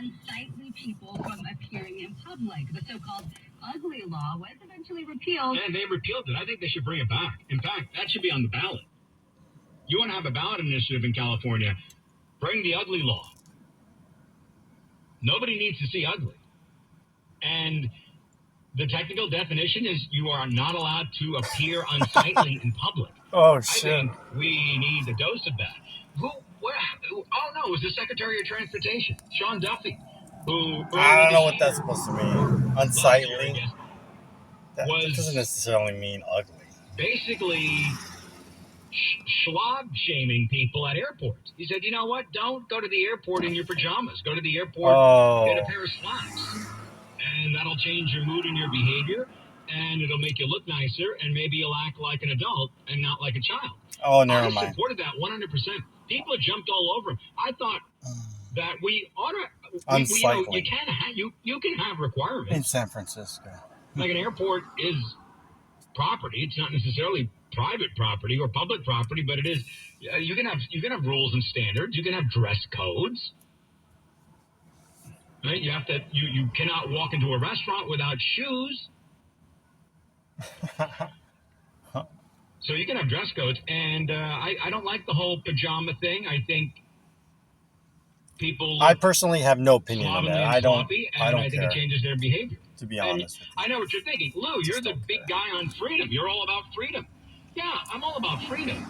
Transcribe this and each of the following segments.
unsightly people from appearing in public. The so-called ugly law was eventually repealed. And they repealed it. I think they should bring it back. In fact, that should be on the ballot. You want to have a ballot initiative in California, bring the ugly law. Nobody needs to see ugly. And the technical definition is you are not allowed to appear unsightly in public. Oh, shit. I think we need a dose of that. Oh, no, it was the Secretary of Transportation, Sean Duffy, who... I don't know what that's supposed to mean. Unsightly. That was doesn't necessarily mean ugly. Basically, schlob-shaming people at airports. He said, you know what? Don't go to the airport in your pajamas. Go to the airport, get a pair of slacks. And that'll change your mood and your behavior, and it'll make you look nicer, and maybe you'll act like an adult and not like a child. Oh, never mind. I supported that 100%. People jumped all over him. I thought that we ought to... Unsightly. You can have requirements. In San Francisco. Like an airport is property. It's not necessarily private property or public property, but it is... You can have rules and standards. You can have dress codes. Right? You have to. You cannot walk into a restaurant without shoes. So you can have dress codes, and I don't like the whole pajama thing. I think people. I personally have no opinion on that. I don't think care. It changes their behavior. To be honest with you. I know what you're thinking, Lou. You're the big guy on freedom. You're all about freedom. Yeah, I'm all about freedom.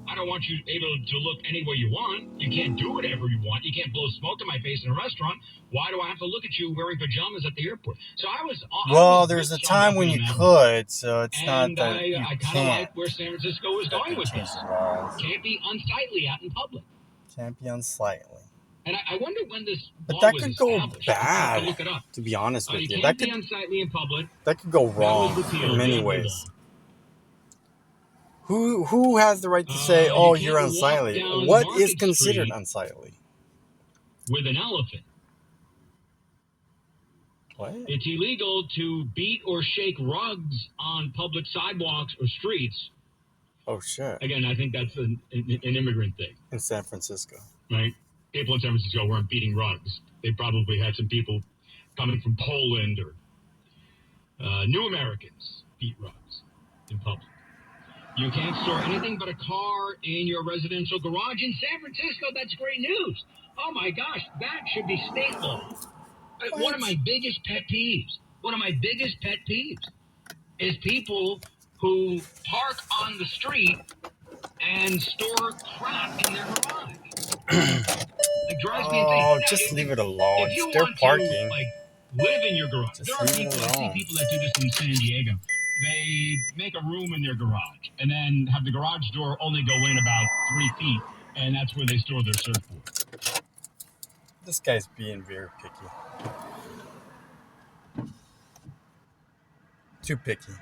I don't want you able to look any way you want. You can't do whatever you want. You can't blow smoke in my face in a restaurant. Why do I have to look at you wearing pajamas at the airport? So I was... Well, there's a time when you could, so it's not that you I kind of like where San Francisco was going with this. Can't be unsightly out in public. Can't be unsightly. And I wonder when this But law that was could go established. bad, Look it up. to be honest with you. You That can't be unsightly in public. That could go wrong in many ways. Who has the right to say, oh, you're unsightly? What is considered unsightly? With an elephant. What? It's illegal to beat or shake rugs on public sidewalks or streets. Oh, shit. Again, I think that's an immigrant thing. In San Francisco. Right? People in San Francisco weren't beating rugs. They probably had some people coming from Poland or New Americans beat rugs in public. You can't store anything but a car in your residential garage in San Francisco. That's great news. Oh, my gosh. That should be state law. One of my biggest pet peeves is people who park on the street and store crap in their garage. It drives me insane. Oh, just leave it alone. If you They're want parking. to, live in your garage. Just there are leave it people, I see alone. people that do this in San Diego. They make a room in their garage and then have the garage door only go in about 3 feet, and that's where they store their surfboard. This guy's being very picky. Too picky.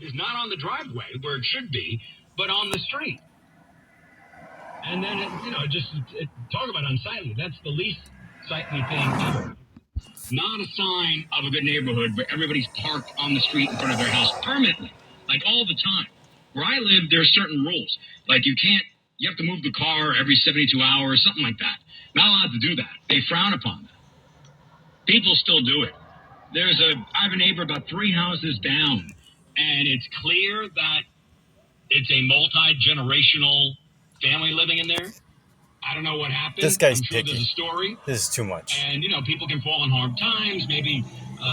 Is not on the driveway where it should be, but on the street. And then, talk about unsightly. That's the least sightly thing ever. Not a sign of a good neighborhood where everybody's parked on the street in front of their house permanently, like all the time. Where I live, there are certain rules. Like you have to move the car every 72 hours, something like that. Not allowed to do that. They frown upon that. People still do it. I have a neighbor about 3 houses down, and it's clear that it's a multi-generational family living in there. I don't know what happened. This guy's I'm sure picky. There's a story. This is too much. And, people can fall on hard times. Maybe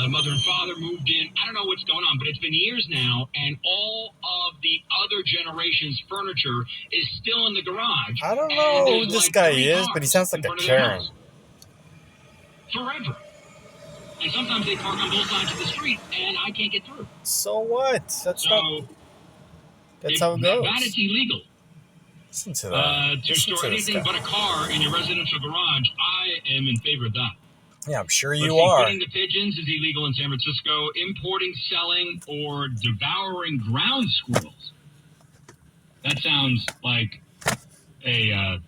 mother and father moved in. I don't know what's going on, but it's been years now, and all of the other generation's furniture is still in the garage. I don't know who this guy is, but he sounds like a Karen. Forever. And sometimes they park on both sides of the street, and I can't get through. So what? That's how it goes. That is illegal. Listen to that. To store anything but a car in your residential garage, I am in favor of that. Yeah, I'm sure you are. Feeding the pigeons is illegal in San Francisco. Importing, selling, or devouring ground squirrels. That sounds like an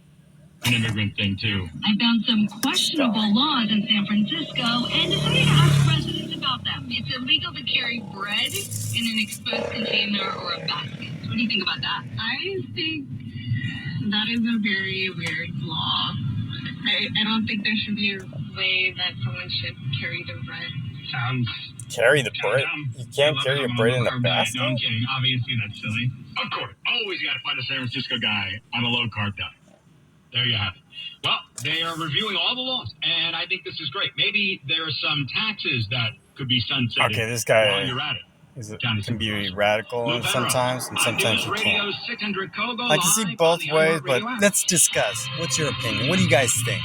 immigrant thing, too. I found some questionable laws in San Francisco and decided to ask residents about them. It's bread in an exposed container or a basket. What do you think about that? I think that is a very weird law. I don't think there should be a way that someone should carry the bread. Sounds Carry the bread? dumb. You can't carry your bread in a No, I'm basket? kidding. Obviously, that's silly. Of course. Always got to find a San Francisco guy on a low-carb diet. There you have it. Well, they are reviewing all the laws, and I think this is great. Maybe there are some taxes that could be sunsetted Okay, this guy while you're at it. can be radical sometimes, and sometimes he can't. 600 Kobo I can see live both on the ways, iHeartRadio but app. let's discuss. What's your opinion? What do you guys think?